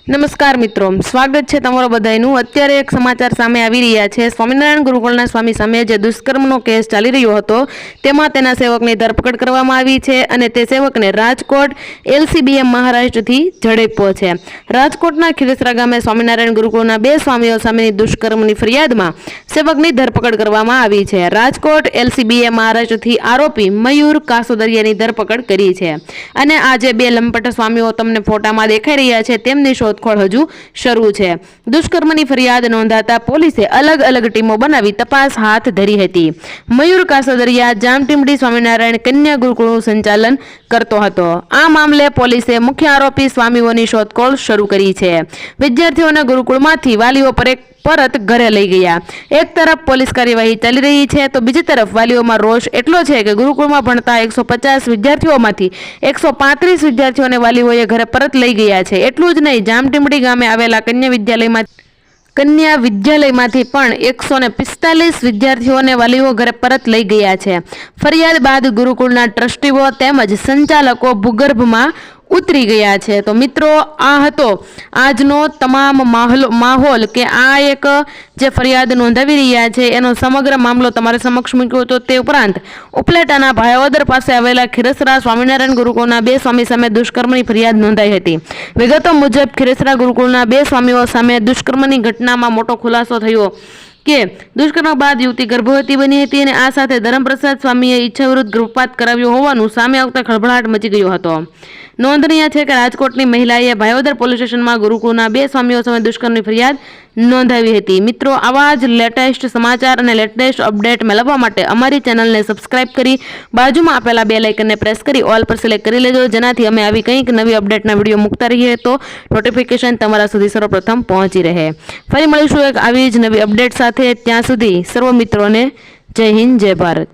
નમસ્કાર મિત્રો, સ્વાગત છે તમારો બધાનું। અત્યારે એક સમાચાર સામે આવી રહ્યા છે। સ્વામિનારાયણ ગુરુકુળના સ્વામી સામે જે દુષ્કર્મનો કેસ ચાલી રહ્યો હતો તેમાં તેના સેવકની ધરપકડ કરવામાં આવી છે અને તે સેવકને રાજકોટ LCBM મહારાષ્ટ્રથી ઝડપ્યો છે। રાજકોટના ખીરસરા ગામે સ્વામિનારાયણ ગુરુકુળના 2 સ્વામીઓ સામેની દુષ્કર્મની ફરિયાદમાં સેવકની ધરપકડ કરવામાં આવી છે। રાજકોટ LCBM મહારાષ્ટ્રથી આરોપી મયુર કાસોદરિયાની ધરપકડ કરી છે અને આ જે 2 લંપટ સ્વામીઓ તમને ફોટામાં દેખાઈ રહ્યા છે તેમની શોધખોળ હજુ શરૂ છે। દુષ્કર્મની ફરિયાદ નોંધાતા પોલીસે અલગ અલગ ટીમો બનાવી તપાસ હાથ ધરી હતી। મયુર કાસોદરિયા જામટીમડી સ્વામિનારાયણ કન્યા ગુરુકુળનું સંચાલન કરતો હતો। આ મામલે પોલીસે મુખ્ય આરોપી સ્વામીઓની શોધખોળ શરૂ કરી છે। વિદ્યાર્થીઓને ગુરુકુળમાંથી વાલીઓ પરત ઘરે લઈ ગયા। એક તરફ પોલીસ કાર્યવાહી ચાલી રહી છે તો બીજી તરફ વાલીઓમાં રોષ એટલો છે કે ગુરુકુળમાં ભણતા 150 વિદ્યાર્થીઓમાંથી 135 વિદ્યાર્થીઓને વાલીઓએ ઘરે પરત લઈ ગયા છે। એટલું જ નહીં, જામટીમડી ગામે આવેલા કન્યા વિદ્યાલયમાંથી પણ 145 વિદ્યાર્થીઓને વાલીઓ ઘરે પરત લઈ ગયા છે। ફરિયાદ બાદ ગુરુકુળના ટ્રસ્ટીઓ તેમજ સંચાલકો ભૂગર્ભમાં ઉતરી ગયા છે। તો મિત્રો, આ હતો આજનો તમામ માહોલ કે આ એક જે ફરિયાદ નોંધાવી રહ્યા છે એનો સમગ્ર મામલો તમારે સમક્ષ મૂક્યો હતો। તે ઉપરાંત ઉપલેટાના ભાયોદર પાસે આવેલા ખીરસરા સ્વામિનારાયણ ગુરુકુળના 2 સ્વામી સામે દુષ્કર્મની ફરિયાદ નોંધાઈ હતી। વિગતો મુજબ ખીરસરા ગુરુકુળના 2 સ્વામીઓ સામે દુષ્કર્મની ઘટનામાં મોટો ખુલાસો થયો કે દુષ્કર્મ બાદ યુવતી ગર્ભવતી બની હતી અને આ સાથે ધર્મપ્રસાદ સ્વામીએ ઈચ્છા વિરુદ્ધ ગર્ભપાત કરાવ્યો હોવાનું સામે આવતા ખળભળાટ મચી ગયો હતો। નોંધનીય છે કે રાજકોટની મહિલાએ ભાયોદર પોલીસ સ્ટેશનમાં ગુરુકુળના 2 સ્વામીઓ સામે દુષ્કર્મની ફરિયાદ નોંધાવી હતી। મિત્રો, આવા જ લેટેસ્ટ સમાચાર અને લેટેસ્ટ અપડેટ મેળવવા માટે અમારી ચેનલને સબસ્ક્રાઇબ કરી બાજુમાં આપેલા બેલ આઇકનને પ્રેસ કરી ઓલ પર સિલેક્ટ કરી લેજો, જેનાથી અમે આવી કંઈક નવી અપડેટના વિડીયો મૂકતા રહીએ તો નોટિફિકેશન તમારા સુધી સર્વપ્રથમ પહોંચી રહે। ફરી મળીશું એક આવી જ નવી અપડેટ સાથે। ત્યાં સુધી સર્વ મિત્રોને જય હિન્દ, જય ભારત।